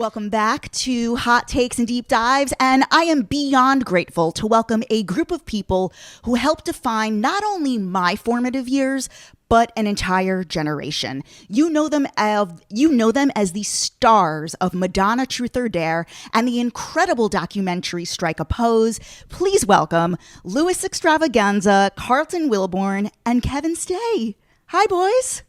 Welcome back to Hot Takes and Deep Dives, and I am beyond grateful to welcome a group of people who helped define not only my formative years, but an entire generation. You know them as the stars of Madonna, Truth or Dare, and the incredible documentary Strike a Pose. Please welcome Jose Xtravaganza, Carlton Wilborn, and Kevin Stea. Hi, boys.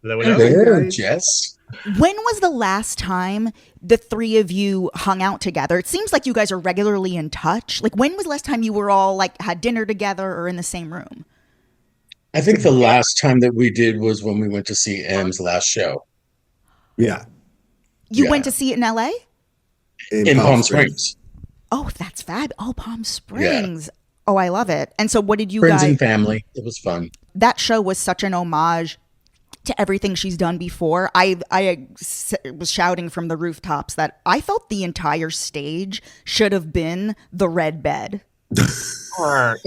Hello, Jess. When was the last time the three of you hung out together? It seems like you guys are regularly in touch. Like, when was the last time you were all had dinner together or in the same room? I think the last time that we did was when we went to see M's last show. Yeah. You went to see it in LA? In Palm Springs. Oh, that's fab. Oh, Palm Springs. Yeah. Oh, I love it. And so what did you Friends guys... and family. It was fun. That show was such an homage to everything she's done before. I was shouting from the rooftops that I felt the entire stage should have been the red bed. Right?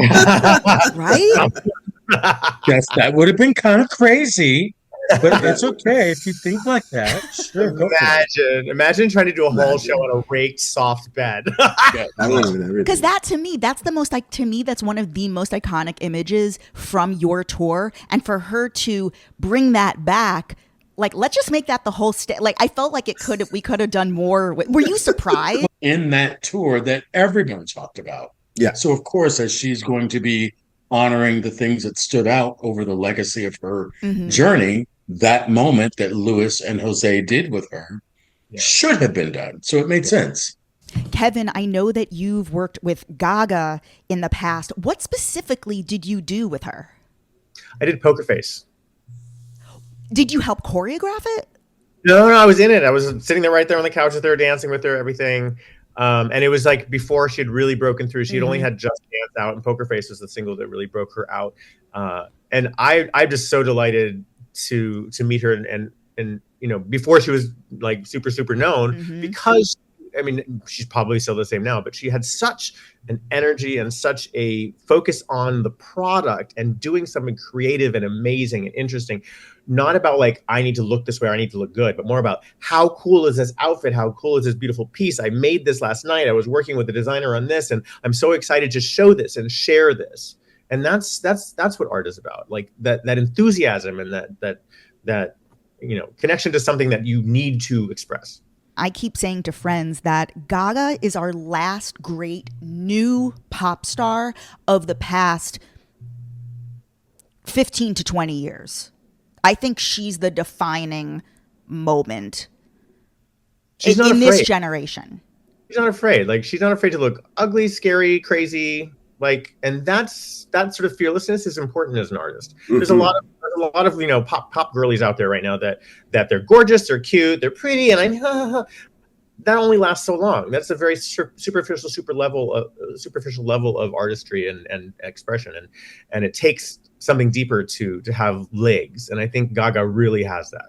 Yes, that would have been kind of crazy, but it's okay if you think like that. Sure, imagine trying to do a whole show on a raked soft bed. Because that's one of the most iconic images from your tour, and for her to bring that back, let's just make that the whole I felt like we could have done more. Were you surprised in that tour that everyone talked about? Yeah. So of course, as she's going to be honoring the things that stood out over the legacy of her journey, that moment that Louis and Jose did with her should have been done. So it made sense. Kevin, I know that you've worked with Gaga in the past. What specifically did you do with her? I did Poker Face. Did you help choreograph it? No, I was in it. I was sitting there right there on the couch with her, dancing with her, everything. And it was like before she had really broken through. She had only had Just Dance out, and Poker Face was the single that really broke her out. And I'm just so delighted to meet her and before she was like super known, because I mean, she's probably still the same now, but she had such an energy and such a focus on the product and doing something creative and amazing and interesting. Not about I need to look this way, or I need to look good, but more about how cool is this outfit? How cool is this beautiful piece? I made this last night. I was working with the designer on this, and I'm so excited to show this and share this. And that's what art is about. That enthusiasm and that connection to something that you need to express. I keep saying to friends that Gaga is our last great new pop star of the past 15 to 20 years. I think she's the defining moment in this generation. She's not afraid. She's not afraid to look ugly, scary, crazy. And that sort of fearlessness is important as an artist. There's a lot of pop girlies out there right now that they're gorgeous, they're cute, they're pretty, and that only lasts so long. That's a very superficial level of artistry and expression, and it takes something deeper to have legs. And I think Gaga really has that.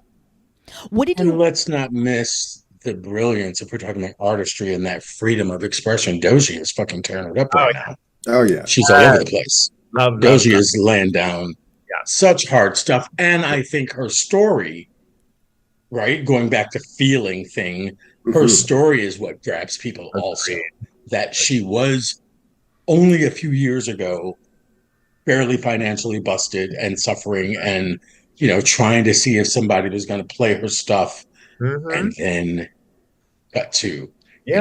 And let's not miss the brilliance, if we're talking about artistry and that freedom of expression. Doja is fucking tearing it up right now. Oh yeah, she's all over the place. Doja is laying down such hard stuff, and I think her story, right, going back to feeling thing, her story is what grabs people. Also, that she was only a few years ago barely financially busted and suffering, and trying to see if somebody was going to play her stuff, and then got to they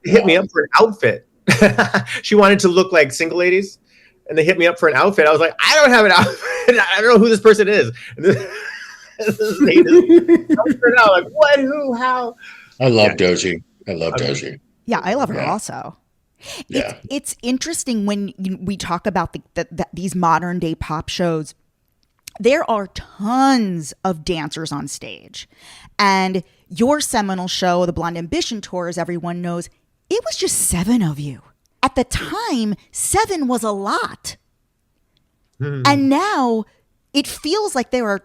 hit me up for an outfit. She wanted to look like Single Ladies, and they hit me up for an outfit. I was like, I don't have an outfit. I don't know who this person is. And this like, what, who, how? I love Doja. I love Doja. Yeah, I love her also. Yeah. It's interesting when we talk about these modern day pop shows. There are tons of dancers on stage, and your seminal show, the Blonde Ambition Tour, as everyone knows, it was just 7 of you. At the time, 7 was a lot. And now it feels like there are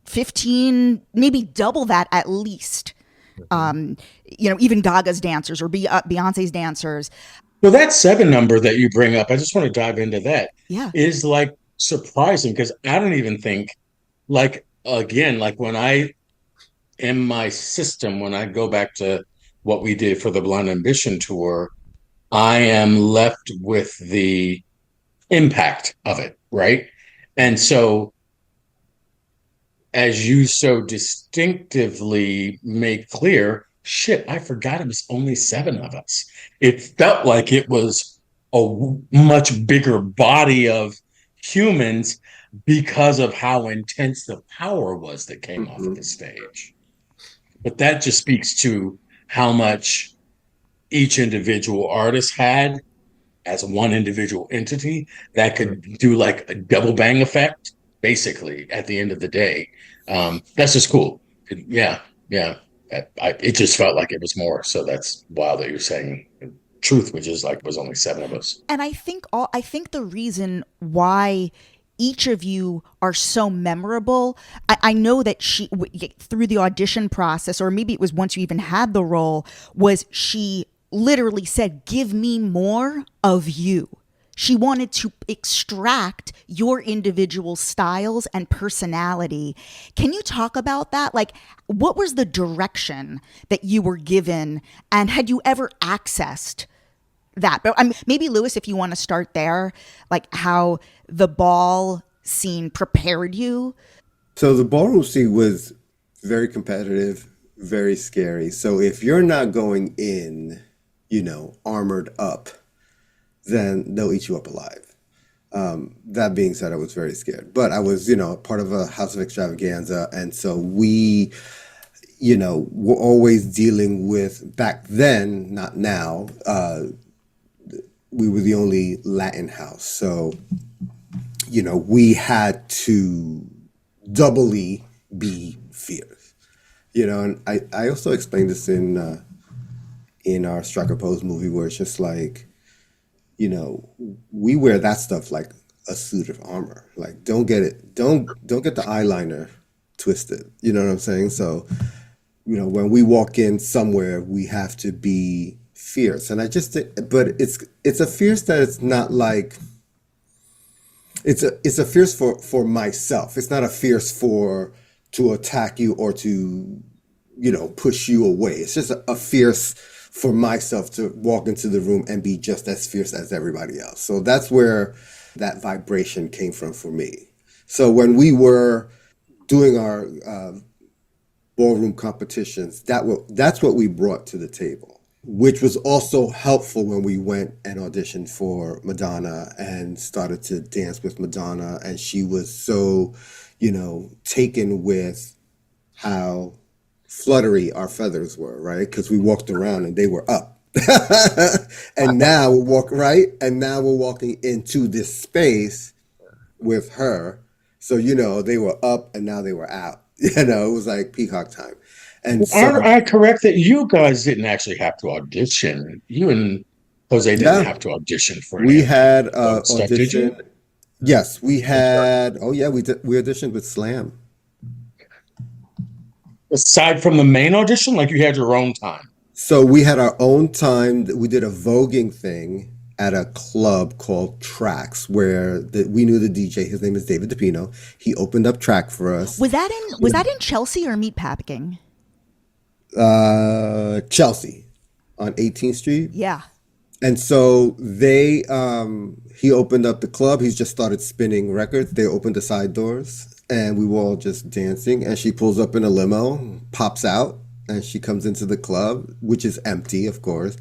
15, maybe double that at least. Even Gaga's dancers or Beyonce's dancers. Well, that 7 number that you bring up, I just want to dive into that. Yeah. Is surprising, because I don't even think, when I in my system, when I go back to what we did for the Blonde Ambition tour, I am left with the impact of it, right? And so, as you so distinctively make clear, shit, I forgot it was only 7 of us. It felt like it was a much bigger body of humans because of how intense the power was that came off of the stage. But that just speaks to how much each individual artist had as one individual entity that could do like a double bang effect, basically, at the end of the day. That's just cool. Yeah. It just felt like it was more. So that's wild that you're saying truth, which is like was only 7 of us. And I think the reason why each of you are so memorable, I know that she, through the audition process, or maybe it was once you even had the role, was she literally said, give me more of you. She wanted to extract your individual styles and personality. Can you talk about that? Like, what was the direction that you were given, and had you ever accessed that? But maybe, Lewis, if you want to start there, like how the ball scene prepared you. So the ballroom scene was very competitive, very scary. So if you're not going in, armored up, then they'll eat you up alive. That being said, I was very scared, but I was, part of a House of Extravaganza. And so we, were always dealing with, back then, not now, we were the only Latin house. So, we had to doubly be fierce, and I also explained this in our Strike a Pose movie, where it's just like, we wear that stuff like a suit of armor. Like, don't get the eyeliner twisted. You know what I'm saying? So, when we walk in somewhere, we have to be fierce. And I just, but it's a fierce that it's not like, it's a fierce for myself. It's not a fierce to attack you or to, push you away. It's just a fierce for myself to walk into the room and be just as fierce as everybody else. So that's where that vibration came from for me. So when we were doing our ballroom competitions, that's what we brought to the table, which was also helpful when we went and auditioned for Madonna and started to dance with Madonna. And she was so, taken with how fluttery our feathers were, right? Because we walked around and they were up. And now we're walking into this space with her. So, they were up and now they were out. It was like peacock time. And so, are I correct that you guys didn't actually have to audition? You and Jose didn't have to audition for it. We had audition. Yes, we had. Oh yeah, we did. We auditioned with Slam. Aside from the main audition, like you had your own time. So we had our own time. We did a voguing thing at a club called Tracks, where we knew the DJ. His name is David DePino. He opened up Track for us. Was that in Chelsea or Meatpacking? Chelsea on 18th Street. Yeah. And so he opened up the club. He's just started spinning records. They opened the side doors and we were all just dancing, and she pulls up in a limo, pops out, and she comes into the club, which is empty, of course.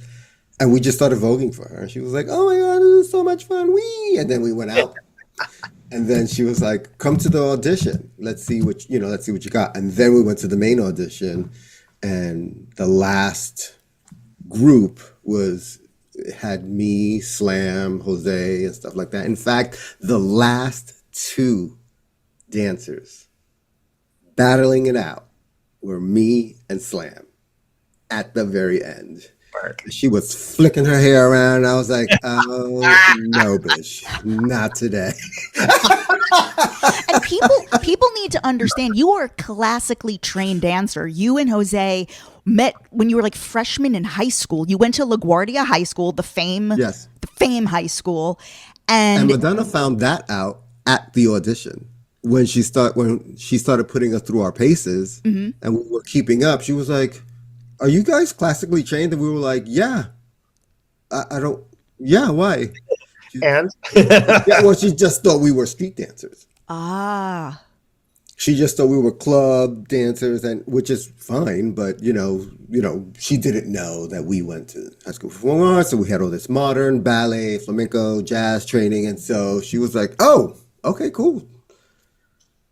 And we just started voguing for her. She was like, oh my God, this is so much fun. Wee! And then we went out. And then she was like, come to the audition. Let's see what you got. And then we went to the main audition. And the last group had me, Slam, Jose, and stuff like that. In fact, the last 2 dancers battling it out were me and Slam at the very end. She was flicking her hair around, and I was like, oh, no, bitch, not today. And people need to understand, you are a classically trained dancer. You and Jose met when you were like freshmen in high school. You went to LaGuardia High School, the Fame High School. And Madonna found that out at the audition. when she started putting us through our paces, and we were keeping up, she was like, "Are you guys classically trained?" And we were like, "Yeah." I don't. Yeah, why? And Yeah, well, she just thought we were street dancers. Ah. She just thought we were club dancers, and which is fine, but she didn't know that we went to high school performing arts, so we had all this modern ballet, flamenco, jazz training, and so she was like, "Oh, okay, cool."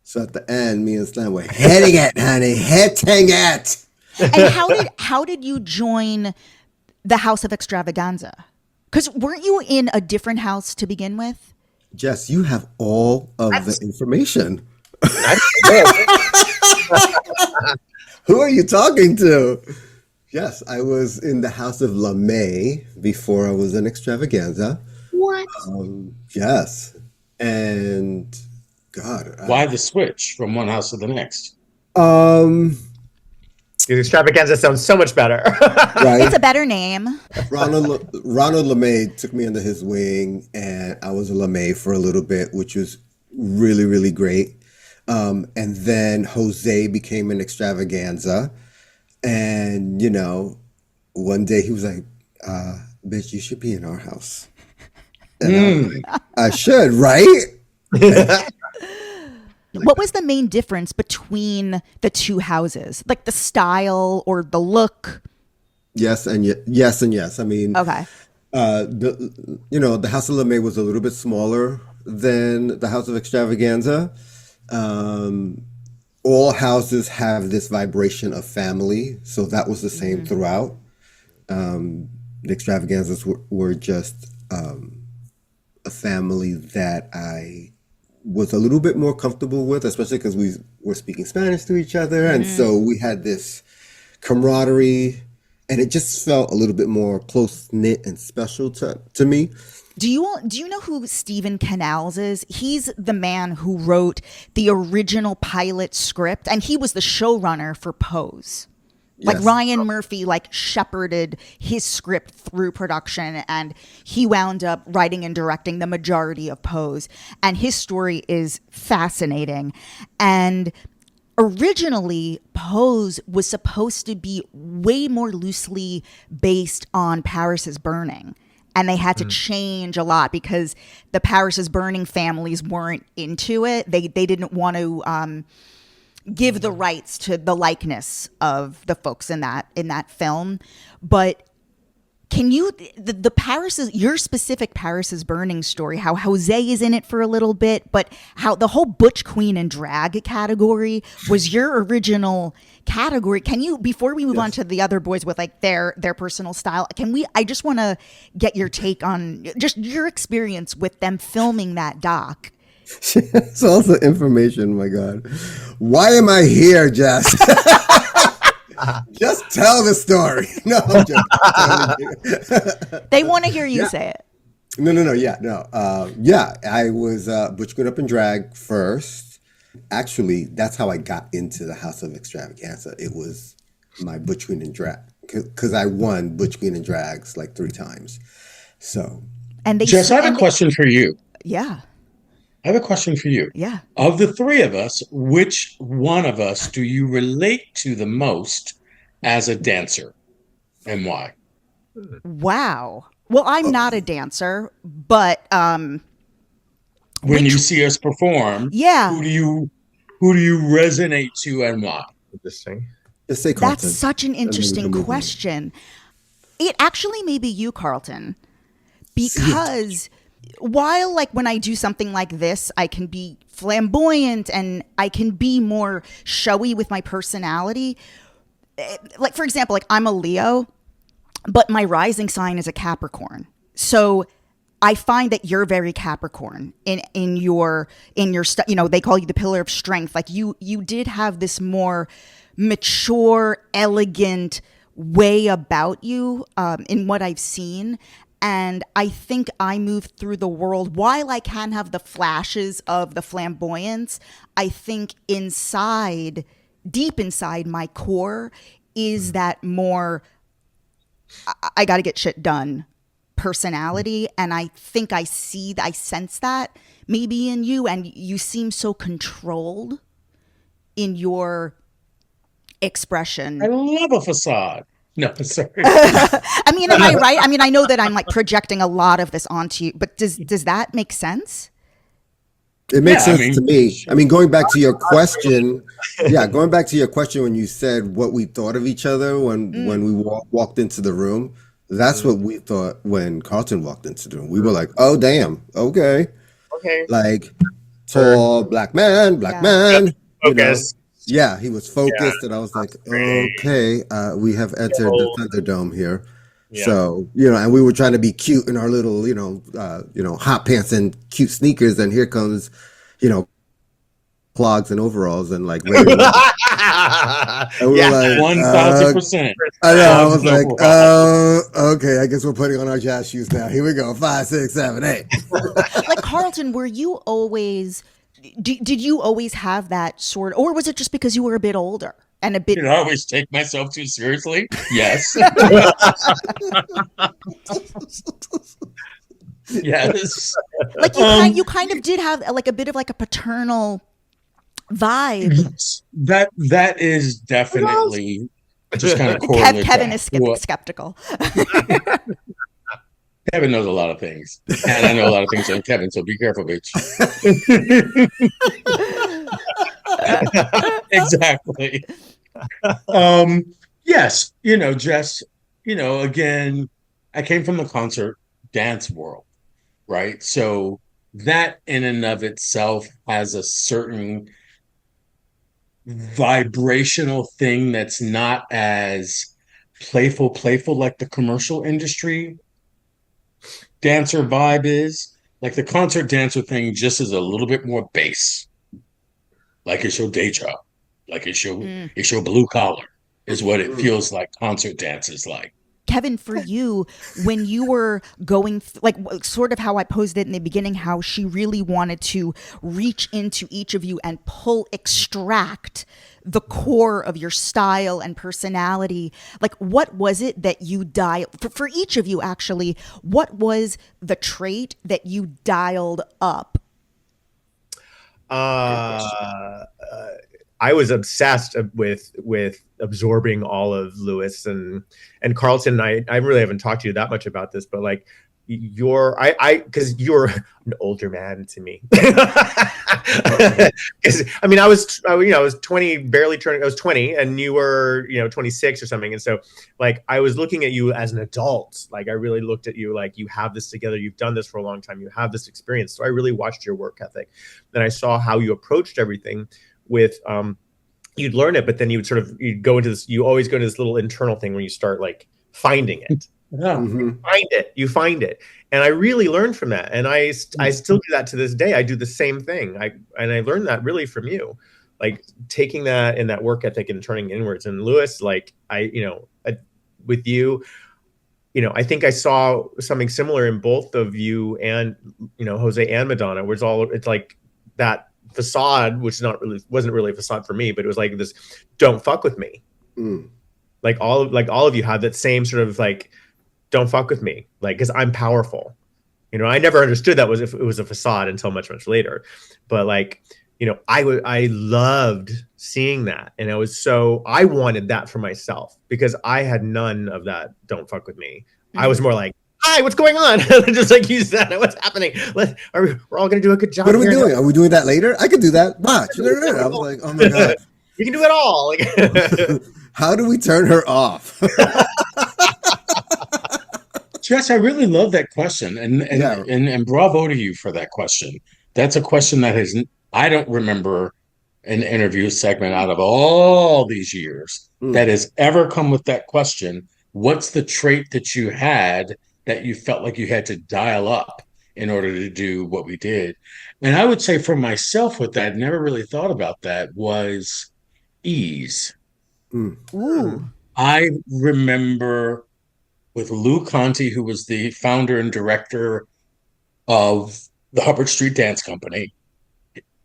So at the end, me and Slam were hitting it, honey, hitting it. And how did you join the House of Xtravaganza? Because weren't you in a different house to begin with? Jess, you have all of the information. Who are you talking to? Yes, I was in the House of LeMay before I was in Xtravaganza. What? Yes. And God. Why the switch from one house to the next? Extravaganza sounds so much better. Right. It's a better name. Ronald LeMay took me under his wing, and I was a LeMay for a little bit, which was really, really great. And then Jose became an Xtravaganza. And, one day he was like, bitch, you should be in our house. And I was like, I should, right? What was the main difference between the two houses? Like the style or the look? Yes and yes. I mean, Okay. The House of LeMay was a little bit smaller than the House of Xtravaganza. All houses have this vibration of family, so that was the same throughout. The Extravaganzas were just a family that I was a little bit more comfortable with, especially because we were speaking Spanish to each other, and so we had this camaraderie, and it just felt a little bit more close knit and special to me. Do you know who Stephen Canals is? He's the man who wrote the original pilot script, and he was the showrunner for Pose. Like Yes. Ryan Murphy shepherded his script through production, and he wound up writing and directing the majority of Pose. And his story is fascinating. And originally, Pose was supposed to be way more loosely based on Paris is Burning. And they had to change a lot because the Paris is Burning families weren't into it. They didn't want to give the rights to the likeness of the folks in that film. But can you the your specific Paris is Burning story, how Jose is in it for a little bit, but how the whole butch queen and drag category was your original category. Can you, before we move on to the other boys with their personal style, I just want to get your take on just your experience with them filming that doc. It's also information, my God. Why am I here, Jess? Just tell the story. No, I'm joking. They want to hear you say it. No. Yeah, I was butch queen up in drag first. Actually, that's how I got into the House of Xtravaganza. It was my butch queen in drag, because I won butch queen in drags 3 times. So, and Jess, I have a question for you. Yeah. I have a question for you. Yeah. Of the 3 of us, which one of us do you relate to the most as a dancer, and why? Wow. Well, I'm not a dancer, but when you see us perform, yeah, who do you resonate to, and why? Interesting. just say Carlton. That's such an interesting question. It actually may be you, Carlton, because while when I do something like this, I can be flamboyant and I can be more showy with my personality. For example, I'm a Leo, but my rising sign is a Capricorn. So I find that you're very Capricorn in your they call you the pillar of strength. You did have this more mature, elegant way about you in what I've seen. And I think I move through the world, while I can have the flashes of the flamboyance, I think deep inside my core is that more, I got to get shit done personality. And I think I sense that maybe in you, and you seem so controlled in your expression. I love a facade. No, sorry. I mean, am I right? I mean, I know that I'm like projecting a lot of this onto you, but does that make sense? It makes sense to me. I mean, going back to your question, when you said what we thought of each other when we walked into the room, that's what we thought when Carlton walked into the room. We were like, oh, damn, okay. Like, tall, black man, you know? Yeah, he was focused, and I was like, okay, we have entered the Thunderdome here. Yeah. So, you know, and we were trying to be cute in our little, hot pants and cute sneakers, and here comes, clogs and overalls and like regular. And we were like 1,000%. I know. I was like, oh, okay. I guess we're putting on our jazz shoes now. Here we go. 5, 6, 7, 8. Like, Carlton, were you always? Did you always have that sort, or was it just because you were a bit older and a bit? Did I always take myself too seriously? Yes. Yes. Like you kind of did have like a bit of like a paternal vibe. That is definitely just kind of correlated. Kevin is skeptical. Kevin knows a lot of things, and I know a lot of things on Kevin, so be careful, bitch. Exactly. Yes, Jess, again, I came from the concert dance world, right? So that in and of itself has a certain vibrational thing that's not as playful like the commercial industry dancer vibe is. Like the concert dancer thing just is a little bit more bass, like it's your day job, like it's your blue collar is what it feels like concert dance is like. Kevin, for you, when you were going, like sort of how I posed it in the beginning, how she really wanted to reach into each of you and extract the core of your style and personality. Like, what was it that you for each of you, actually, what was the trait that you dialed up? I was obsessed with absorbing all of Lewis and Carlton. I really haven't talked to you that much about this, but like because you're an older man to me. Because I mean, I was 20, barely turning. I was 20, and you were 26 or something. And so like I was looking at you as an adult. Like I really looked at you like you have this together. You've done this for a long time. You have this experience. So I really watched your work ethic, and I saw how you approached everything. With you'd learn it, but then you'd go into this. You always go into this little internal thing where you start like finding it. You find it, and I really learned from that. And I still do that to this day. I do the same thing. I learned that really from you, like taking that and that work ethic and turning inwards. And Lewis, like with you, I think I saw something similar in both of you and Jose and Madonna, where it's like that facade, which wasn't really a facade for me, but it was like this "don't fuck with me." Like all of you had that same sort of like "don't fuck with me," like because I'm powerful. I never understood that if it was a facade until much later. But like I loved seeing that, and I wanted that for myself because I had none of that "don't fuck with me." I was more like, hi, what's going on? Just like you said, what's happening? We're all going to do a good job. What are we doing? Are we doing that later? I could do that. Watch. I was like, oh my God. We can do it all. How do we turn her off? Jess, I really love that question. And bravo to you for that question. That's a question that I don't remember an interview segment out of all these years that has ever come with that question. What's the trait that you had that you felt like you had to dial up in order to do what we did? And I would say for myself with that, never really thought about that, was ease. Ooh. I remember with Lou Conti, who was the founder and director of the Hubbard Street Dance Company.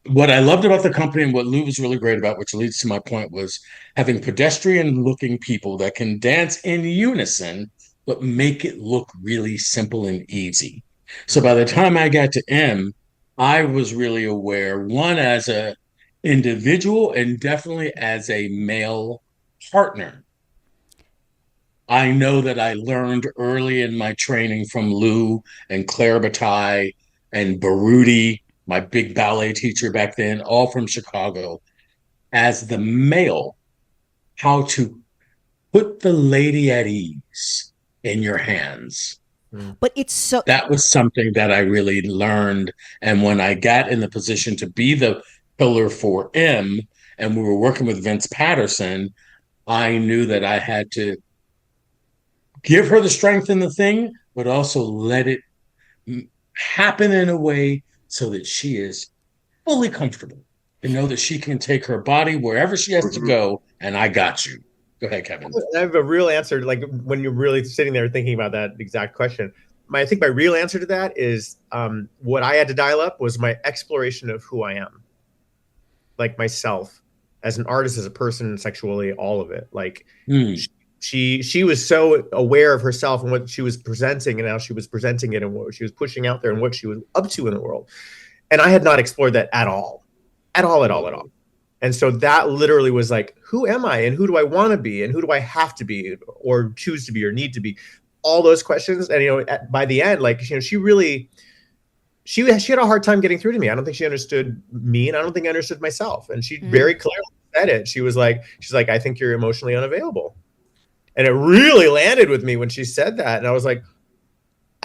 What I loved about the company and what Lou was really great about, which leads to my point, was having pedestrian-looking people that can dance in unison but make it look really simple and easy. So by the time I got to M, I was really aware, one as a individual and definitely as a male partner. I know that I learned early in my training from Lou and Claire Bataille and Baruti, my big ballet teacher back then, all from Chicago, as the male, how to put the lady at ease in your hands. But it's so that was something that I really learned. And when I got in the position to be the pillar for M, and we were working with Vince Patterson, I knew that I had to give her the strength in the thing, but also let it happen in a way so that she is fully comfortable and know that she can take her body wherever she has to go, and I got you. Go ahead, Kevin. I have a real answer. Like when you're really sitting there thinking about that exact question, I think my real answer to that is what I had to dial up was my exploration of who I am, like myself as an artist, as a person, sexually, all of it. Like she was so aware of herself and what she was presenting and how she was presenting it and what she was pushing out there and what she was up to in the world. And I had not explored that at all. And so that literally was like, who am I and who do I want to be and who do I have to be or choose to be or need to be? All those questions. And, you know, by the end, like, you know, she had a hard time getting through to me. I don't think she understood me, and I don't think I understood myself. And she very clearly said it. She's like, I think you're emotionally unavailable. And it really landed with me when she said that. And I was like,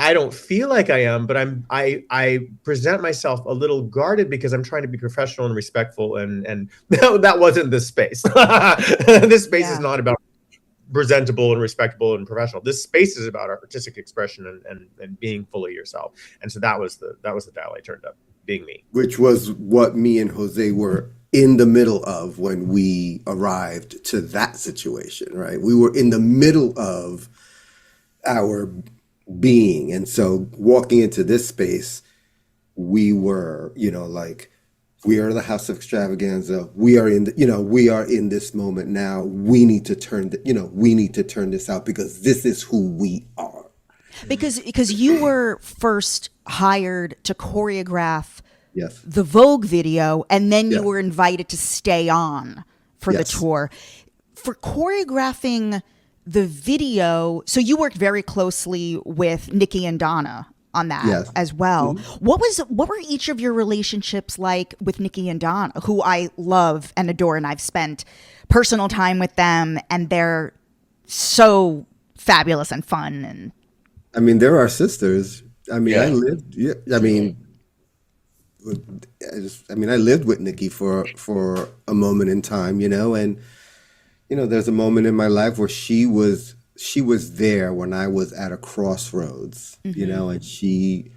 I don't feel like I am, but I present myself a little guarded because I'm trying to be professional and respectful. And that wasn't this space. This space is not about presentable and respectable and professional. This space is about artistic expression and being fully yourself. And so that was the dial I turned up, being me. Which was what me and Jose were in the middle of when we arrived to that situation, right? We were in the middle of our being. And so walking into this space, we were, you know, like, we are the House of Extravaganza. We are in the, you know, we are in this moment now. We need to turn, we need to turn this out because this is who we are. Because you were first hired to choreograph Yes. the Vogue video, and then you were invited to stay on for the tour. For choreographing the video, so you worked very closely with NIKI and DONNA on that as well. What were each of your relationships like with NIKI and DONNA, who I love and adore, and I've spent personal time with them, and they're so fabulous and fun. And I mean, they're our sisters. I mean, I lived with NIKI for a moment in time, you know, and you know, there's a moment in my life where she was there when I was at a crossroads, you know, and she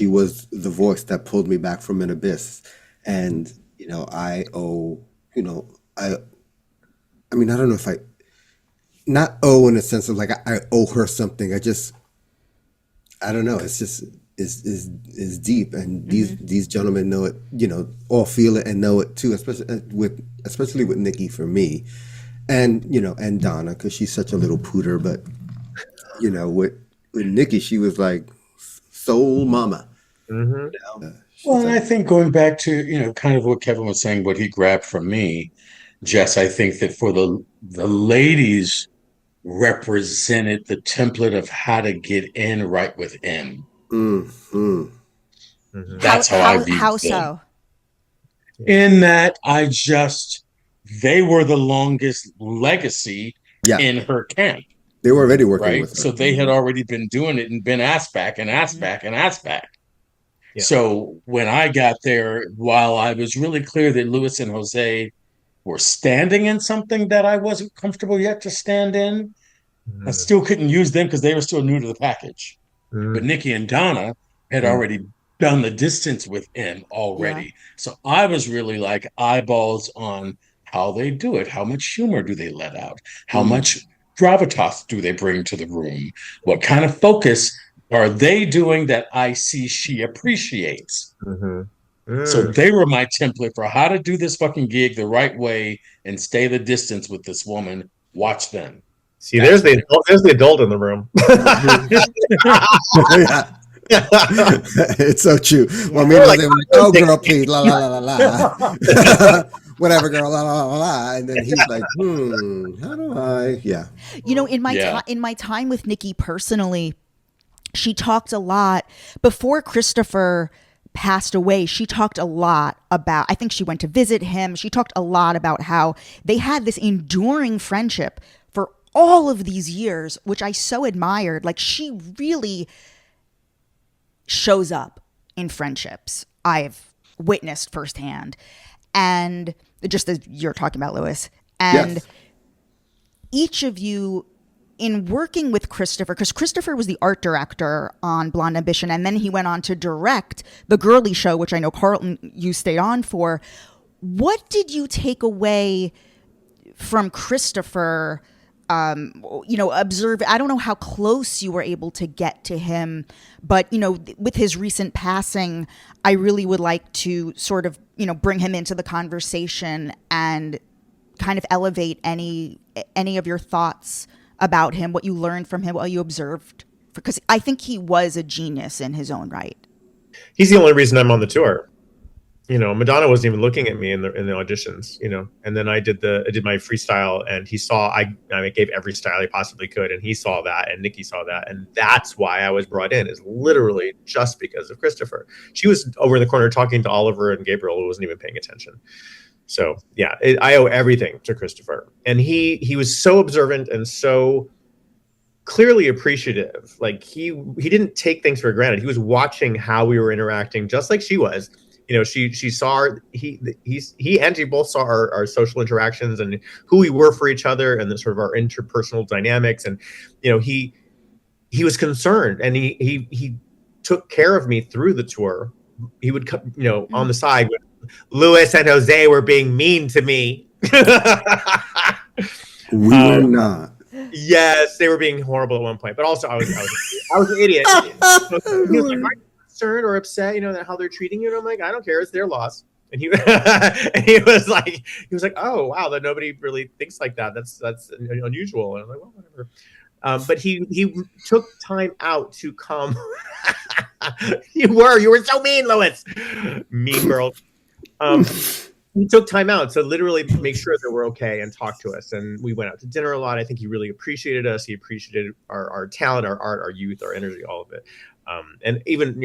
was the voice that pulled me back from an abyss. And, you know, I mean, I don't know if not owe in the sense of like, I owe her something. I don't know. It's just, is deep. And these gentlemen know it, you know, all feel it and know it too, especially with NIKI for me. And, you know, and DONNA, because she's such a little pooter. But, you know, with NIKI, she was like soul mama. You know? Well, and I think going back to, you know, kind of what Kevin was saying, what he grabbed from me, Jess, I think that for the ladies represented the template of how to get in right with M. That's how I viewed them. So? In that they were the longest legacy in her camp. They were already working with her. So they had already been doing it and been asked back and asked back and asked back. Yeah. So when I got there, while I was really clear that Louis and Jose were standing in something that I wasn't comfortable yet to stand in, I still couldn't use them because they were still new to the package. But NIKI and DONNA had already done the distance with M already. So I was really like eyeballs on how they do it. How much humor do they let out? How much gravitas do they bring to the room? What kind of focus are they doing that I see she appreciates? So they were my template for how to do this fucking gig the right way and stay the distance with this woman. Watch them. See, there's the adult in the room. It's so true. Well, me and Jose were like, oh, girl, please, la, la, la, la, la. Whatever, girl, la, la, la, la. And then he's like, how do I? Yeah. You know, in my time with NIKI personally, she talked a lot before Christopher passed away. She talked a lot about, I think she went to visit him. She talked a lot about how they had this enduring friendship for all of these years, which I so admired. Like, she really shows up in friendships I've witnessed firsthand. And just as you're talking about, Louis, and Yes. each of you in working with Christopher, because Christopher was the art director on Blonde Ambition, and then he went on to direct the Girlie Show, which I know, Carlton, you stayed on for. What did you take away from Christopher? Observe, I don't know how close you were able to get to him, but, with his recent passing, I really would like to sort of, bring him into the conversation and kind of elevate any of your thoughts about him, what you learned from him, what you observed, because I think he was a genius in his own right. He's the only reason I'm on the tour. Madonna wasn't even looking at me in the auditions, and then I did my freestyle, and he saw, I gave every style he possibly could, and he saw that, and NIKI saw that, and that's why I was brought in, is literally just because of Christopher. She was over in the corner talking to Oliver and Gabriel, who wasn't even paying attention. So yeah, I owe everything to Christopher, and he was so observant and so clearly appreciative. Like, he didn't take things for granted. He was watching how we were interacting, just like she was. She saw he and she both saw our social interactions and who we were for each other, and the sort of our interpersonal dynamics. And he was concerned, and he took care of me through the tour. He would come, on the side with, Louis and Jose were being mean to me. We were not. Yes, they were being horrible at one point, but also I was an idiot. He was like, "Are you concerned or upset? How they're treating you?" And I'm like, "I don't care. It's their loss." And he was like, "Oh wow, that nobody really thinks like that. That's unusual." And I'm like, "Well, whatever." But he took time out to come. You were so mean, Louis. Mean girl. He took time out to literally make sure that we're okay and talk to us. And we went out to dinner a lot. I think he really appreciated us. He appreciated our talent, our art, our youth, our energy, all of it. And even,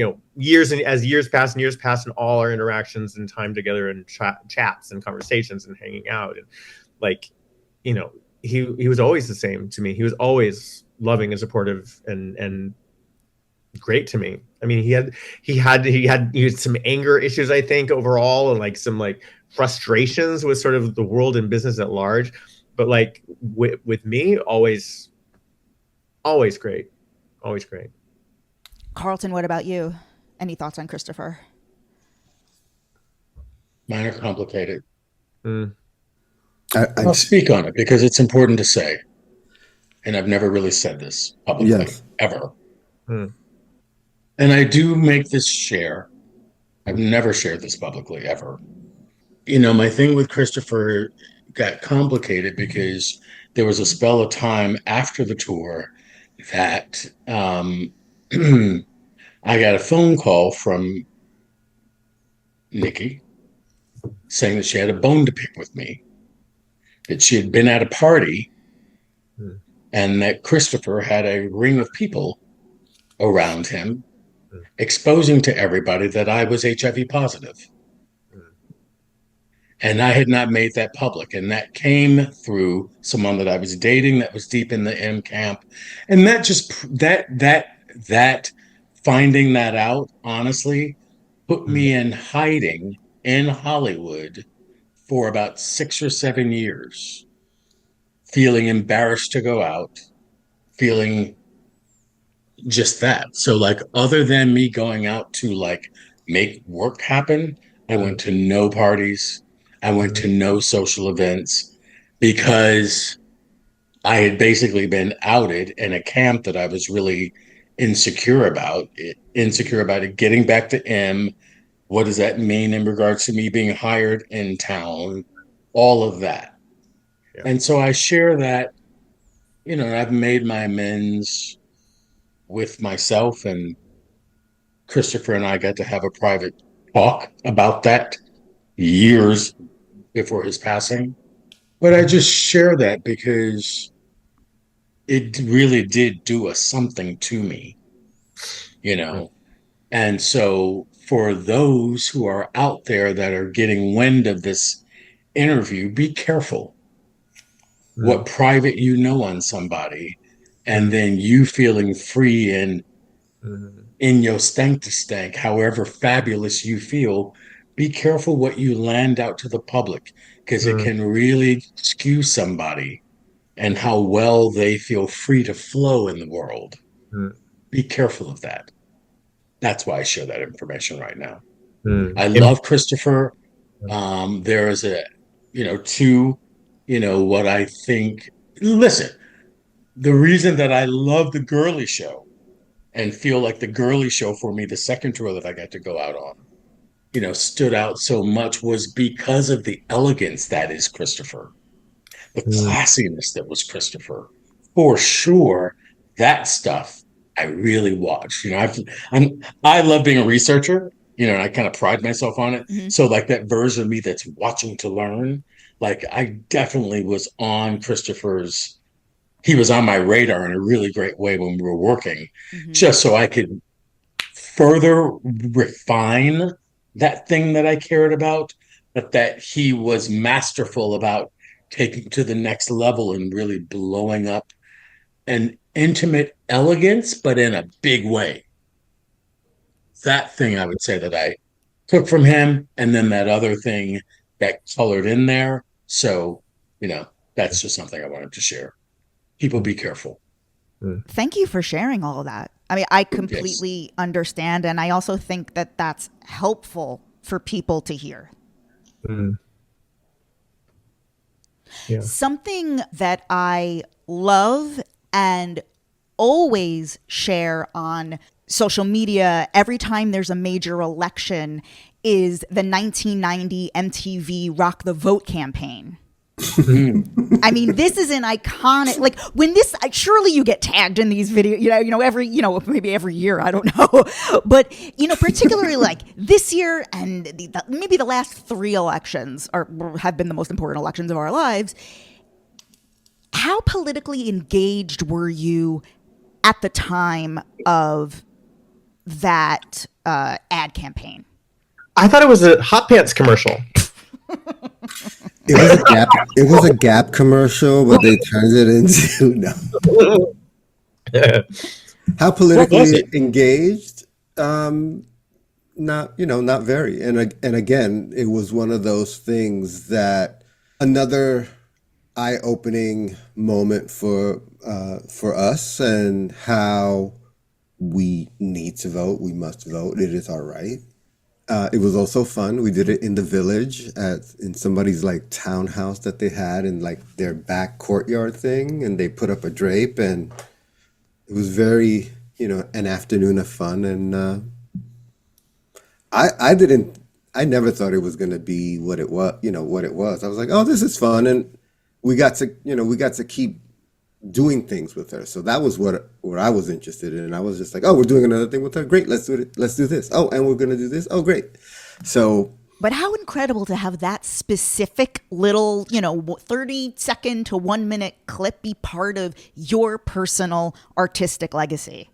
as years pass and all our interactions and time together and chats and conversations and hanging out. And he was always the same to me. He was always loving and supportive and great to me. I mean, he had some anger issues, I think, overall, and some frustrations with sort of the world and business at large. But with me, always great. Always great. Carlton, what about you? Any thoughts on Christopher? Mine are complicated. I'll speak on it because it's important to say. And I've never really said this publicly, ever. And I do make this share. I've never shared this publicly, ever. My thing with Christopher got complicated because there was a spell of time after the tour that I got a phone call from NIKI saying that she had a bone to pick with me, that she had been at a party and that Christopher had a ring of people around him exposing to everybody that I was HIV positive. And I had not made that public. And that came through someone that I was dating that was deep in the M camp. And that just, that finding that out, honestly, put me in hiding in Hollywood for about 6 or 7 years, feeling embarrassed to go out, feeling just that. So other than me going out to make work happen, I went to no parties. I went to no social events because I had basically been outed in a camp that I was really insecure about it, getting back to M. What does that mean in regards to me being hired in town? All of that. Yeah. And so I share that, I've made my amends with myself and Christopher and I got to have a private talk about that years before his passing. But I just share that because it really did do something to me, you know. And so for those who are out there that are getting wind of this interview, be careful what private you know on somebody, and then you feeling free and in your stank to stank, however fabulous you feel, be careful what you land out to the public, because it can really skew somebody and how well they feel free to flow in the world. Be careful of that. That's why I share that information right now. I love Christopher. There is what I think. Listen, the reason that I love the Girlie Show and feel like the Girlie Show for me, the second tour that I got to go out on, stood out so much was because of the elegance that is Christopher, the classiness that was Christopher. For sure, that stuff I really watched. I love being a researcher, and I kind of pride myself on it. So like that version of me that's watching to learn, like I definitely was on Christopher's. He was on my radar in a really great way when we were working, just so I could further refine that thing that I cared about, but that he was masterful about taking to the next level and really blowing up an intimate elegance, but in a big way. That thing I would say that I took from him, and then that other thing that colored in there. So, that's just something I wanted to share. People be careful. Thank you for sharing all of that. I mean, I completely understand. And I also think that that's helpful for people to hear. Yeah. Something that I love and always share on social media every time there's a major election is the 1990 MTV Rock the Vote campaign. I mean, this is an iconic, like when this, surely you get tagged in these videos, maybe every year, I don't know. But, particularly like this year and maybe the last 3 elections have been the most important elections of our lives. How politically engaged were you at the time of that ad campaign? I thought it was a hot pants commercial. It was a Gap commercial, but they turned it into no. How politically engaged? Not very. And again, it was one of those things that another eye-opening moment for us, and how we need to vote. We must vote. It is our right. It was also fun. We did it in the village in somebody's like townhouse that they had in like their back courtyard thing, and they put up a drape, and it was very, an afternoon of fun. And I never thought it was going to be what it was. I was like, oh, this is fun, and we got to keep doing things with her. So that was what I was interested in. And I was just like, oh, we're doing another thing with her. Great. Let's do it. Let's do this. Oh, and we're going to do this. Oh, great. So. But how incredible to have that specific little, 30-second to 1-minute clip be part of your personal artistic legacy.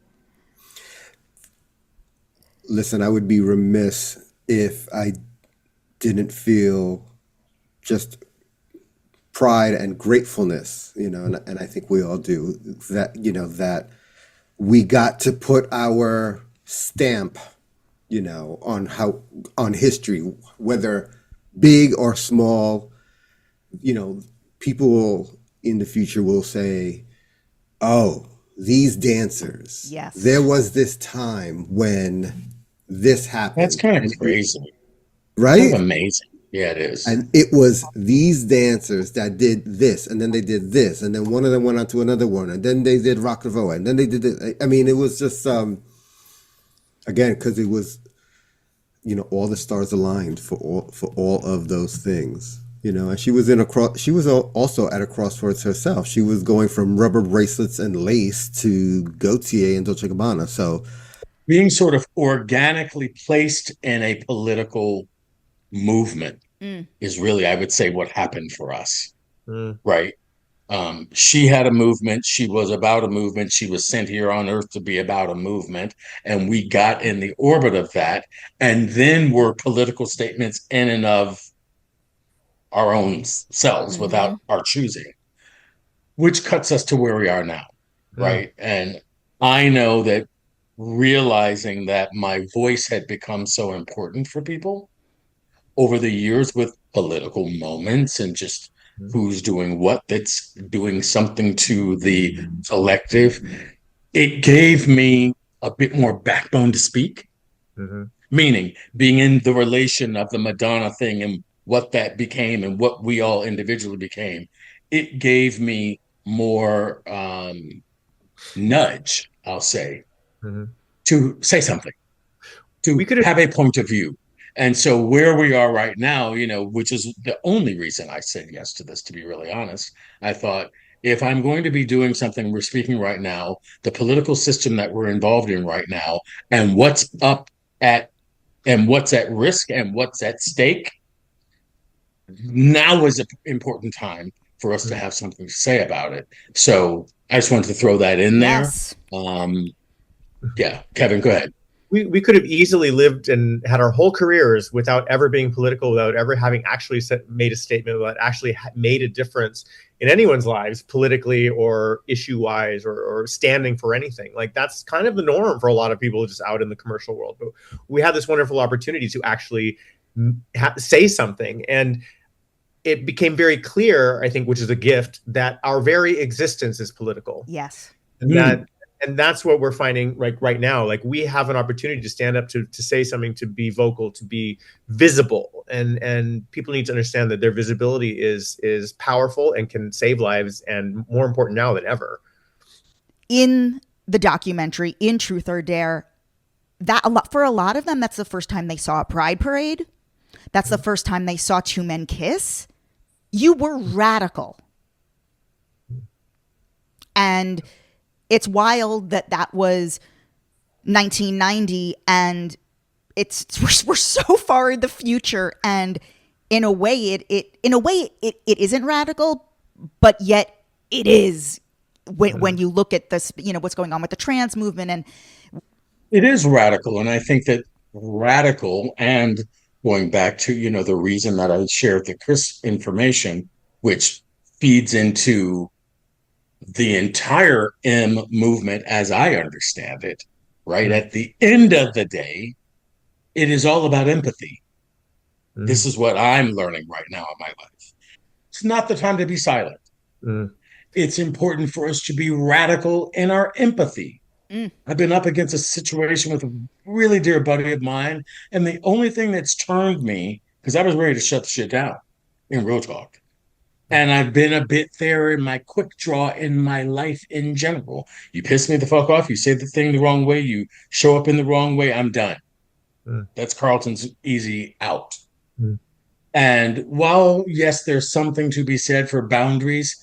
Listen, I would be remiss if I didn't feel just pride and gratefulness, and I think we all do, that, that we got to put our stamp, on history, whether big or small. People in the future will say, oh, these dancers, yes, there was this time when this happened. That's kind of crazy. Right? Kind of amazing. Yeah, it is. And it was these dancers that did this, and then they did this, and then one of them went on to another one, and then they did Rock the Vote, and then they did this. I mean, it was just, again, because it was, all the stars aligned for all of those things, and she was also at a crossroads herself. She was going from rubber bracelets and lace to Gautier and Dolce & Gabbana. So being sort of organically placed in a political movement is really, I would say, what happened for us, right? She had a movement. She was about a movement. She was sent here on Earth to be about a movement. And we got in the orbit of that. And then were political statements in and of our own selves without our choosing, which cuts us to where we are now, right? And I know that realizing that my voice had become so important for people over the years with political moments and just who's doing what, that's doing something to the collective, it gave me a bit more backbone to speak. Meaning being in the relation of the Madonna thing and what that became and what we all individually became, it gave me more nudge, I'll say, to say something, to have a point of view. And so where we are right now, you know, which is the only reason I said yes to this, to be really honest, I thought, if I'm going to be doing something, we're speaking right now, the political system that we're involved in right now, and what's up at, and what's at risk and what's at stake, now is an important time for us to have something to say about it. So I just wanted to throw that in there. Yeah, Kevin, go ahead. We could have easily lived and had our whole careers without ever being political, without ever having actually made a statement, without actually made a difference in anyone's lives politically or issue-wise or standing for anything. Like, that's kind of the norm for a lot of people just out in the commercial world. But we had this wonderful opportunity to actually say something. And it became very clear, I think, which is a gift, that our very existence is political. Yes. And that's what we're finding right now. Like, we have an opportunity to stand up, to say something, to be vocal, to be visible. And people need to understand that their visibility is powerful and can save lives, and more important now than ever. In the documentary, in Truth or Dare, for a lot of them, that's the first time they saw a pride parade. That's the first time they saw two men kiss. You were radical. And it's wild that was 1990, and we're so far in the future, and in a way it isn't radical, but yet it is when you look at this, you know, what's going on with the trans movement. And it is radical, and I think that radical, and going back to, you know, the reason that I shared the Chris information, which feeds into the entire M movement as I understand it, right? At the end of the day, it is all about empathy. This is what I'm learning right now in my life. It's not the time to be silent. It's important for us to be radical in our empathy. I've been up against a situation with a really dear buddy of mine, and the only thing that's turned me, because I was ready to shut the shit down, in real talk. And I've been a bit there in my quick draw in my life in general. You piss me the fuck off, you say the thing the wrong way, you show up in the wrong way, I'm done. That's Carlton's easy out. And while, yes, there's something to be said for boundaries,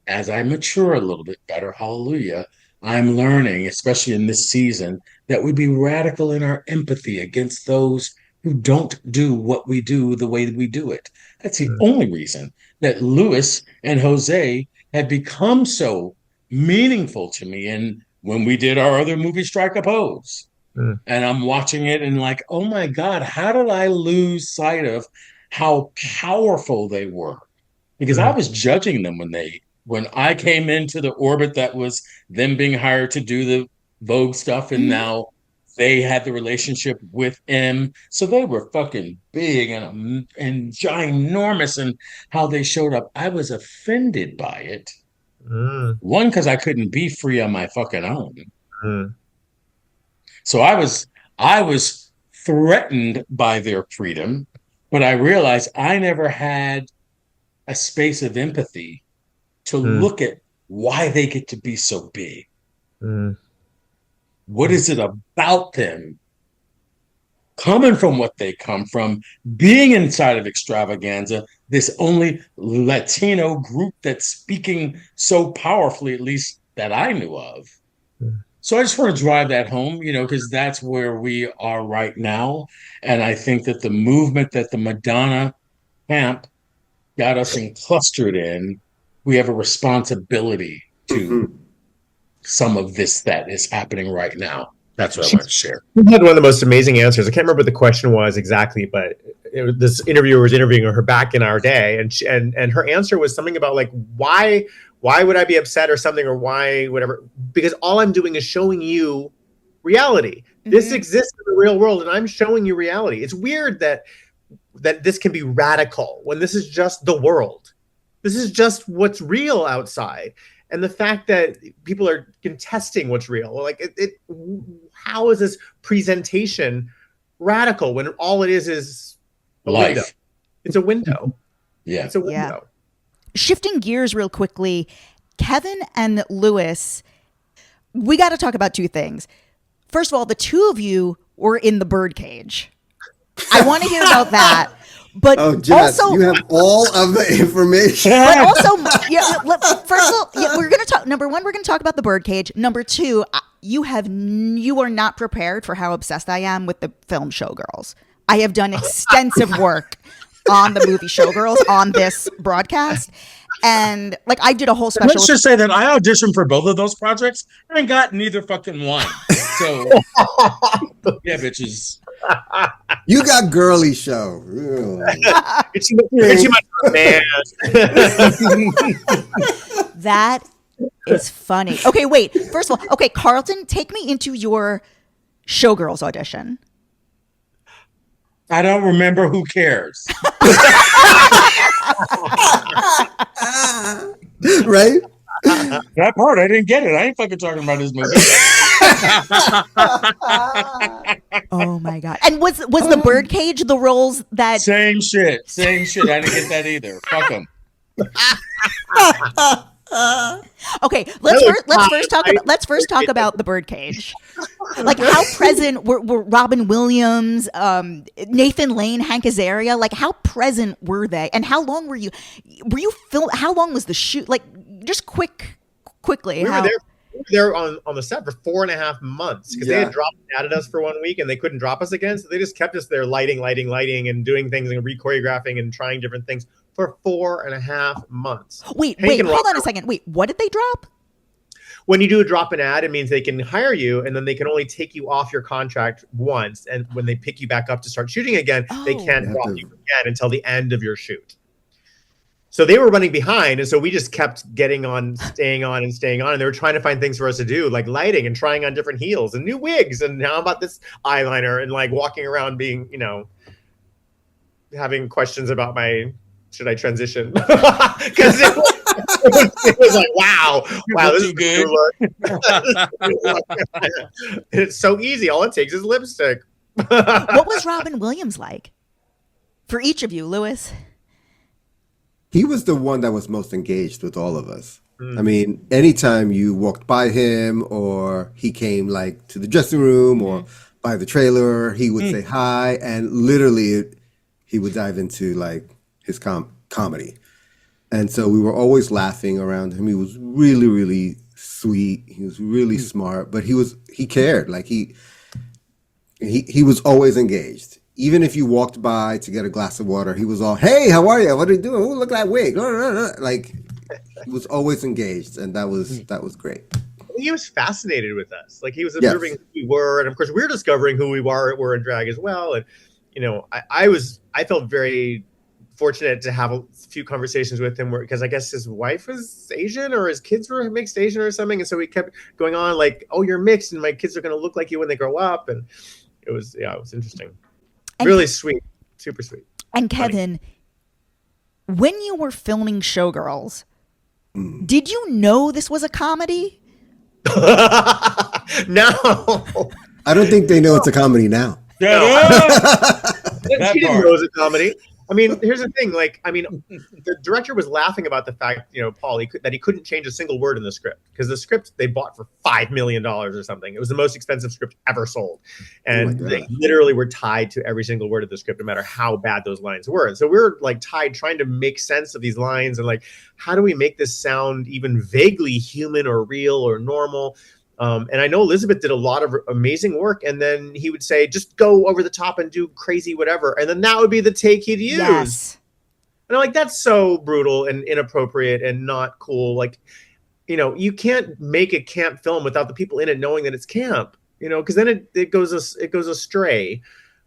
as I mature a little bit better, hallelujah, I'm learning, especially in this season, that we be radical in our empathy against those who don't do what we do the way we do it. That's the only reason that Louis and Jose had become so meaningful to me. And when we did our other movie, Strike a Pose, and I'm watching it and like, oh my God, how did I lose sight of how powerful they were? Because I was judging them when I came into the orbit that was them being hired to do the Vogue stuff, and now they had the relationship with M. So they were fucking big and ginormous, and how they showed up. I was offended by it. One, because I couldn't be free on my fucking own. So I was threatened by their freedom, but I realized I never had a space of empathy to look at why they get to be so big. What is it about them, coming from what they come from, being inside of Xtravaganza, this only Latino group that's speaking so powerfully, at least that I knew of, So I just want to drive that home, because that's where we are right now. And I think that the movement that the Madonna camp got us clustered in, we have a responsibility to Mhm. some of this that is happening right now. That's what I want to share. You had one of the most amazing answers. I can't remember what the question was exactly, but this interviewer was interviewing her back in our day, and her answer was something about like why would I be upset or something, or why whatever, because all I'm doing is showing you reality. This exists in the real world, and I'm showing you reality. It's weird that this can be radical when this is just the world. This is just what's real outside. And the fact that people are contesting what's real, like how is this presentation radical when all it is a Life. window? It's a window. Yeah. It's a window. Yeah. Shifting gears real quickly, Kevin and Lewis, we got to talk about two things. First of all, the two of you were in the Birdcage. I want to hear about that. But Jess, also, you have all of the information. but also, first of all, we're going to talk. Number one, we're going to talk about the Birdcage. Number two, you are not prepared for how obsessed I am with the film Showgirls. I have done extensive work on the movie Showgirls on this broadcast, and like I did a whole special. Let's just say that I auditioned for both of those projects and got neither fucking one. So yeah, bitches. You got Girlie Show. It's too much, man. That is funny. Okay, wait. First of all, okay, Carlton, take me into your Showgirls audition. I don't remember. Who cares? Right? That part, I didn't get it. I ain't fucking talking about this movie. Oh my god! And was the Birdcage the roles that? Same shit. I didn't get that either. Fuck them. Okay, let's first talk about the Birdcage. Like how present were Robin Williams, Nathan Lane, Hank Azaria? Like how present were they? And how long were you how long was the shoot? Like just quickly. We were there on the set for 4.5 months because they had dropped and added us for 1 week and they couldn't drop us again. So they just kept us there lighting and doing things and re-choreographing and trying different things for 4.5 months. Wait, hold on a second. Wait, what did they drop? When you do a drop and add, it means they can hire you and then they can only take you off your contract once. And when they pick you back up to start shooting again, they can't drop you again until the end of your shoot. So they were running behind, and so we just kept staying on, and they were trying to find things for us to do, like lighting and trying on different heels and new wigs, and how about this eyeliner, and like walking around being, having questions about should I transition? Because it was like, wow, this is good. It's so easy. All it takes is lipstick. What was Robin Williams like for each of you, Lewis? He was the one that was most engaged with all of us. I mean, anytime you walked by him or he came like to the dressing room or by the trailer, he would say hi, and literally he would dive into like his comedy. And so we were always laughing around him. He was really, really sweet. He was really smart, but he cared. Like he was always engaged. Even if you walked by to get a glass of water, he was all, "Hey, how are you? What are you doing? Oh, look at that wig!" Like he was always engaged, and that was great. He was fascinated with us. Like he was observing who we were, and of course, we were discovering who we were in drag as well. And I felt very fortunate to have a few conversations with him, because I guess his wife was Asian or his kids were mixed Asian or something, and so we kept going on like, "Oh, you're mixed, and my kids are going to look like you when they grow up," and it was interesting. And really sweet, super sweet. And Kevin, when you were filming Showgirls, did you know this was a comedy? No. I don't think they know it's a comedy now. She didn't know it was a comedy. I mean, here's the thing. Like, I mean, the director was laughing about the fact, Paul, that he couldn't change a single word in the script, because the script they bought for $5 million or something. It was the most expensive script ever sold. And they literally were tied to every single word of the script, no matter how bad those lines were. And so we were like tied, trying to make sense of these lines and like, how do we make this sound even vaguely human or real or normal? And I know Elizabeth did a lot of amazing work, and then he would say, just go over the top and do crazy whatever, and then that would be the take he'd use. Yes. And I'm like, that's so brutal and inappropriate and not cool. Like, you know, you can't make a camp film without the people in it knowing that it's camp, you know, because then it goes astray.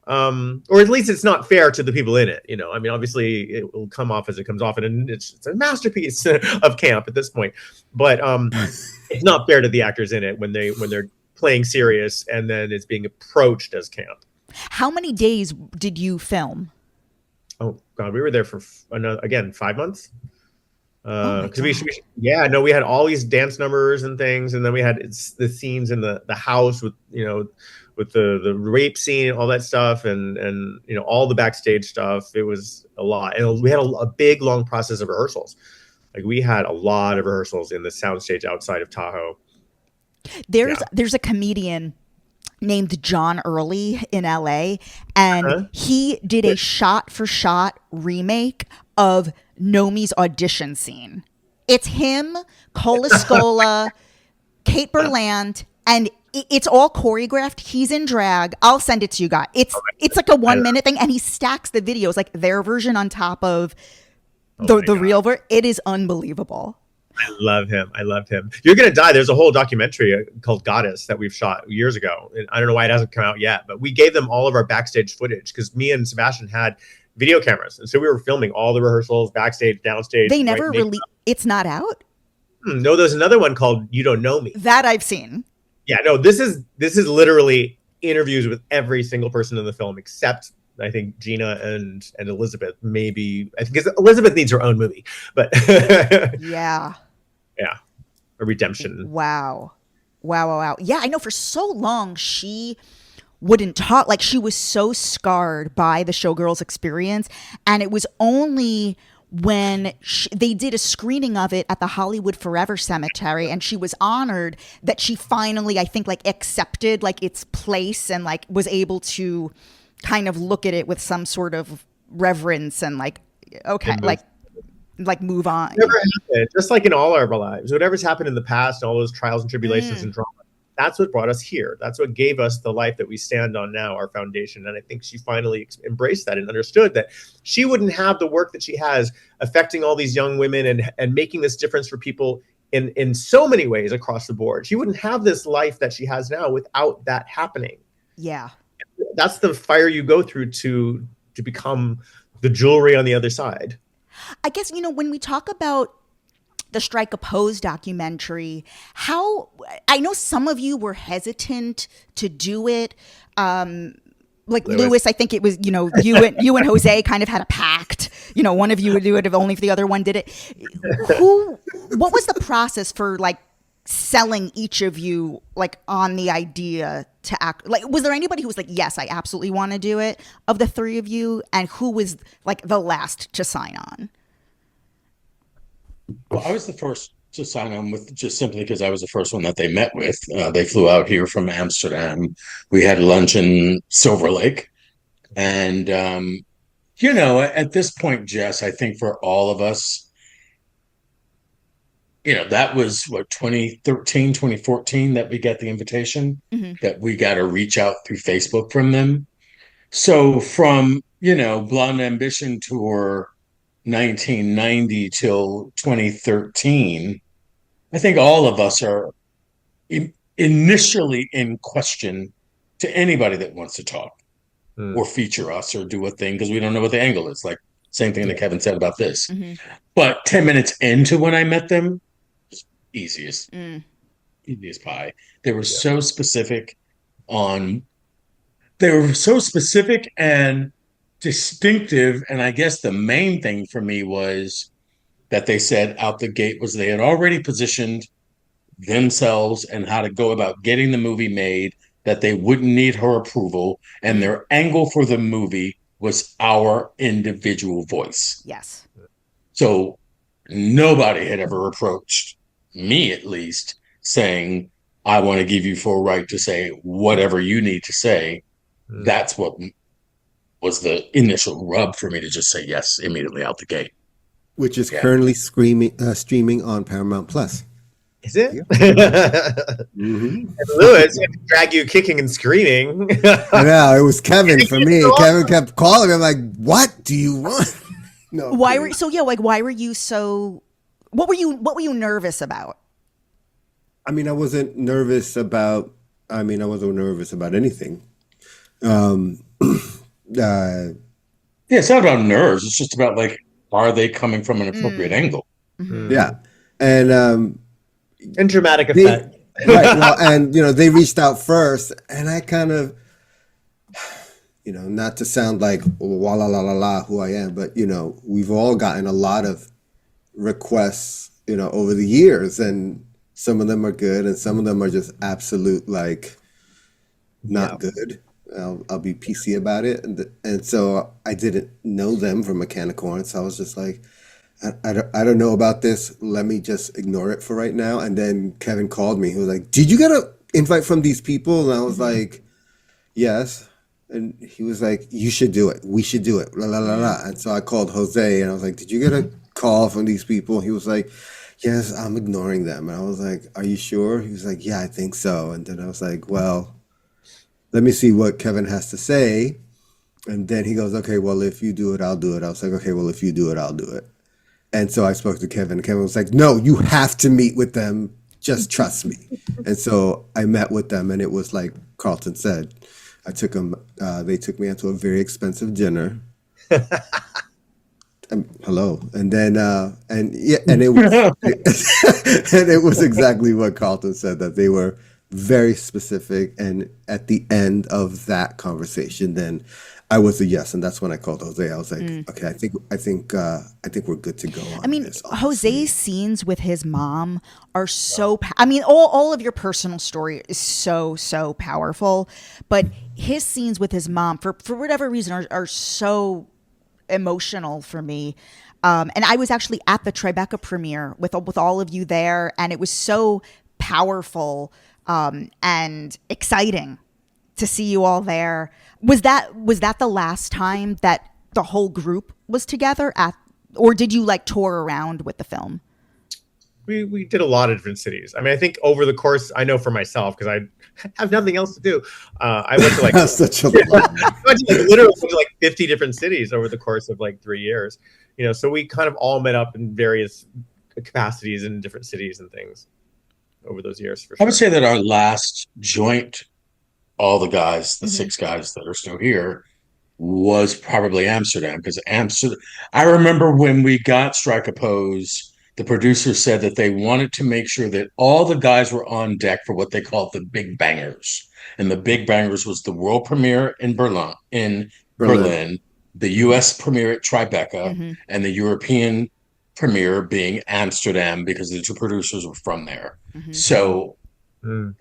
Or at least it's not fair to the people in it, you know. I mean, obviously it will come off as it comes off, and it's a masterpiece of camp at this point. But it's not fair to the actors in it when they're playing serious and then it's being approached as camp. How many days did you film? Oh God, we were there for 5 months. Because we had all these dance numbers and things, and then we had the scenes in the house with, you know, with the rape scene, all that stuff, and you know, all the backstage stuff. It was a lot, and we had a big long process of rehearsals. Like, we had a lot of rehearsals in the soundstage outside of Tahoe. There's a comedian named John Early in LA, and he did a shot-for-shot remake of Nomi's audition scene. It's him, Cola Scola, Kate Berland, and it's all choreographed. He's in drag. I'll send it to you guys. It's like a 1 minute thing, and he stacks the videos, like their version on top of the real version. It is unbelievable. I love him. You're Gonna Die. There's a whole documentary called Goddess that we've shot years ago. And I don't know why it hasn't come out yet, but we gave them all of our backstage footage because me and Sebastian had video cameras. And so we were filming all the rehearsals, backstage, downstage. They never really, it's not out? No, there's another one called You Don't Know Me. That I've seen. Yeah, no, this is literally interviews with every single person in the film except, I think, Gina and Elizabeth. Maybe, I think, because Elizabeth needs her own movie, but yeah, a redemption. Wow. Yeah, I know for so long she wouldn't talk. Like, she was so scarred by the Showgirls experience, and it was only when they did a screening of it at the Hollywood Forever Cemetery, and she was honored that she finally, I think, like, accepted like its place and like was able to kind of look at it with some sort of reverence and like, okay, like move on. Never happened. Just like in all our lives, whatever's happened in the past, all those trials and tribulations and drama, that's what brought us here. That's what gave us the life that we stand on now, our foundation. And I think she finally embraced that and understood that she wouldn't have the work that she has affecting all these young women and making this difference for people in so many ways across the board. She wouldn't have this life that she has now without that happening. Yeah. That's the fire you go through to become the jewelry on the other side. I guess, you know, when we talk about the Strike a Pose documentary, how, I know some of you were hesitant to do it. Like Lewis, I think it was, you know, you and Jose kind of had a pact. You know, one of you would do it if only if the other one did it. What was the process for like selling each of you like on the idea to act? Like, was there anybody who was like, yes, I absolutely want to do it, of the three of you, and who was like the last to sign on? Well, I was the first to sign on with, just simply because I was the first one that they met with. They flew out here from Amsterdam. We had lunch in Silver Lake. And, you know, at this point, Jess, I think for all of us, you know, that was what, 2013, 2014 that we got the invitation, that we got to reach out through Facebook from them. So from, you know, Blonde Ambition Tour 1990 till 2013, I think all of us are initially in question to anybody that wants to talk or feature us or do a thing, because we don't know what the angle is. Like, same thing that Kevin said about this. But 10 minutes into when I met them, easy as pie. They were so specific and distinctive. And I guess the main thing for me was that they said out the gate was they had already positioned themselves and how to go about getting the movie made, that they wouldn't need her approval, and their angle for the movie was our individual voice. Yes. So nobody had ever approached me, at least, saying, I want to give you full right to say whatever you need to say. That's what was the initial rub for me to just say yes immediately out the gate. Which is currently streaming on Paramount Plus. Is it? Yeah. And Lewis had to drag you kicking and screaming. I know, it was Kevin for me. Kevin kept calling me. I'm like, what do you want? No. Why were you so? What were you nervous about? I mean, I wasn't nervous about anything. It's not about nerves. It's just about like, are they coming from an appropriate angle? Yeah, and dramatic effect. Right. Well, and they reached out first, and I kind of, not to sound like wa la la la la who I am, but we've all gotten a lot of requests, over the years, and some of them are good, and some of them are just absolute like not good. I'll be PC about it, and so I didn't know them from a can of corn, so I was just like, I don't know about this. Let me just ignore it for right now. And then Kevin called me. He was like, "Did you get an invite from these people?" And I was like, "Yes." And he was like, "You should do it. We should do it." La la la la. And so I called Jose, and I was like, "Did you get a call from these people?" He was like, "Yes, I'm ignoring them." And I was like, "Are you sure?" He was like, "Yeah, I think so." And then I was like, "Well, let me see what Kevin has to say." And then he goes, "Okay, well, if you do it, I'll do it." I was like, "Okay, well, if you do it, I'll do it." And so I spoke to Kevin. Kevin was like, "No, you have to meet with them. Just trust me." And so I met with them, and it was like Carlton said. I took them. They took me out to a very expensive dinner. Hello, and then and it was and it was exactly what Carlton said, that they were very specific. And at the end of that conversation, then I was a yes, and that's when I called Jose. I was like, "Okay, I think we're good to go on." I mean, this, Jose's scenes with his mom are so. I mean, all of your personal story is so powerful, but his scenes with his mom, for whatever reason, are so emotional for me. And I was actually at the Tribeca premiere with all of you there, and it was so powerful and exciting to see you all there. Was that the last time that the whole group was together or did you like tour around with the film? We did a lot of different cities. I mean, I think over the course, I know for myself, because I have nothing else to do. I went to like such a lot. I went to literally 50 different cities over the course of like 3 years. So we kind of all met up in various capacities in different cities and things over those years. For sure. I would say that our last joint, all the guys, the 6 guys that are still here, was probably Amsterdam, because I remember when we got Strike a Pose, the producer said that they wanted to make sure that all the guys were on deck for what they called the big bangers. And the big bangers was the world premiere in Berlin, the US premiere at Tribeca, and the European premiere being Amsterdam, because the 2 producers were from there. So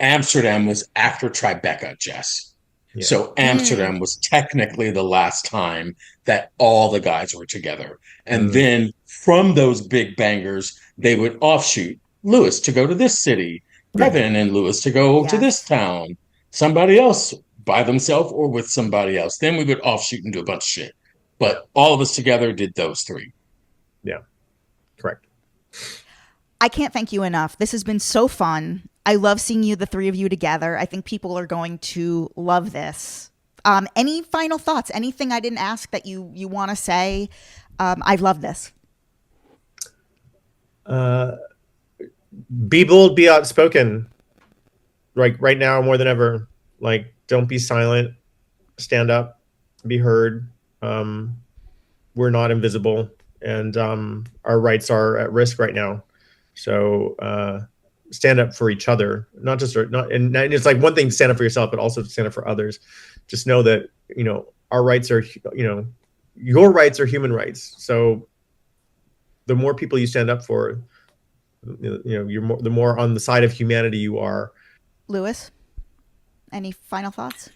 Amsterdam was after Tribeca, Jess. Yeah. So Amsterdam was technically the last time that all the guys were together. And then from those big bangers, they would offshoot Lewis to go to this city, Kevin and Lewis to go to this town, somebody else by themselves or with somebody else. Then we would offshoot and do a bunch of shit. But all of us together did those 3. Yeah, correct. I can't thank you enough. This has been so fun. I love seeing the 3 of you together. I think people are going to love this. Any final thoughts? Anything I didn't ask that you want to say? I love this. Be bold, be outspoken. Right now, more than ever. Like, don't be silent. Stand up. Be heard. We're not invisible, and our rights are at risk right now. So stand up for each other, and it's like one thing to stand up for yourself, but also to stand up for others. Just know that our rights are your rights are human rights. So the more people you stand up for, the more on the side of humanity you are. Lewis, any final thoughts?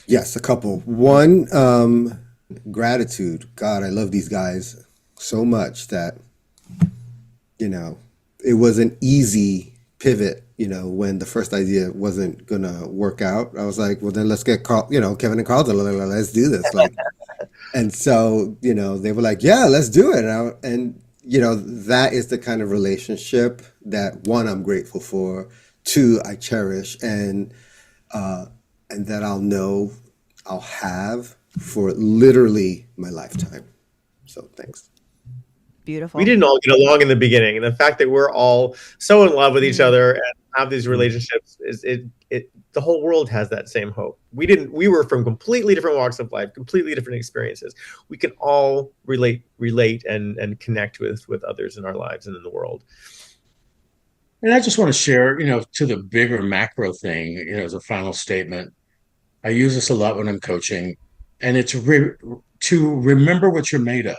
Yes, a couple. One, gratitude. God, I love these guys so much that it was an easy pivot, when the first idea wasn't going to work out. I was like, well, then let's get Kevin and Carlton, let's do this. And so, they were like, yeah, let's do it. And that is the kind of relationship that, one, I'm grateful for, two, I cherish, and that I'll have for literally my lifetime. So thanks. Beautiful. We didn't all get along in the beginning, and the fact that we're all so in love with each other and have these relationships is the whole world has that same hope. We were from completely different walks of life, completely different experiences. We can all relate and connect with others in our lives and in the world. And I just want to share, to the bigger macro thing, as a final statement. I use this a lot when I'm coaching, and it's to remember what you're made of,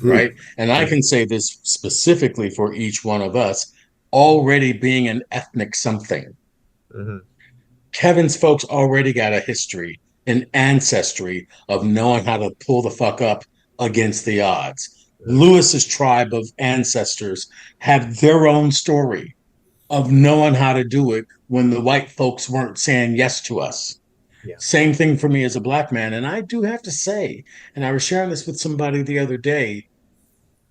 right? And I can say this specifically for each one of us, already being an ethnic something. Kevin's folks already got a history, an ancestry of knowing how to pull the fuck up against the odds. Lewis's tribe of ancestors have their own story of knowing how to do it when the white folks weren't saying yes to us. Yeah. Same thing for me as a black man. And I do have to say, and I was sharing this with somebody the other day,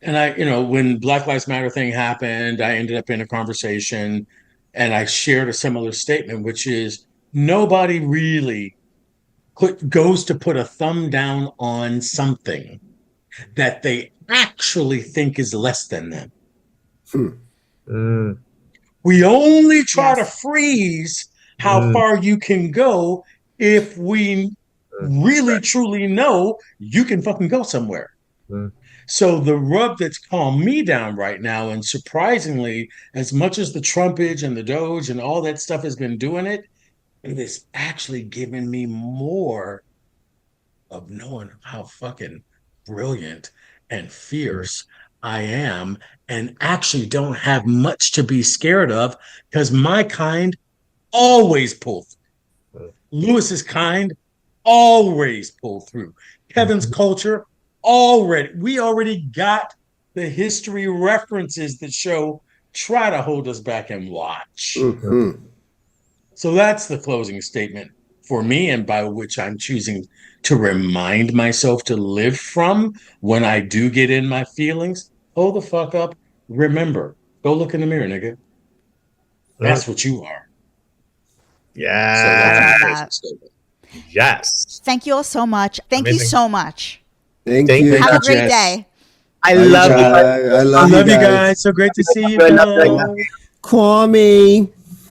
and when Black Lives Matter thing happened, I ended up in a conversation and I shared a similar statement, which is nobody really goes to put a thumb down on something that they actually think is less than them. We only try to freeze how far you can go if we really truly know you can fucking go somewhere. So the rub that's calmed me down right now, and surprisingly, as much as the Trumpage and the Doge and all that stuff has been doing it, it is actually giving me more of knowing how fucking brilliant and fierce I am, and actually don't have much to be scared of, because my kind always pull through. Lewis's kind always pull through. Kevin's culture we already got the history references that show try to hold us back and watch. So that's the closing statement for me, and by which I'm choosing to remind myself to live from when I do get in my feelings. Hold the fuck up. Remember, go look in the mirror, nigga. That's what you are. Yeah. So that's my closing statement. Yes. Thank you all so much. Thank you so much. Thank you. Have a great day. I love you. I love you guys. So great to see you. Kwame.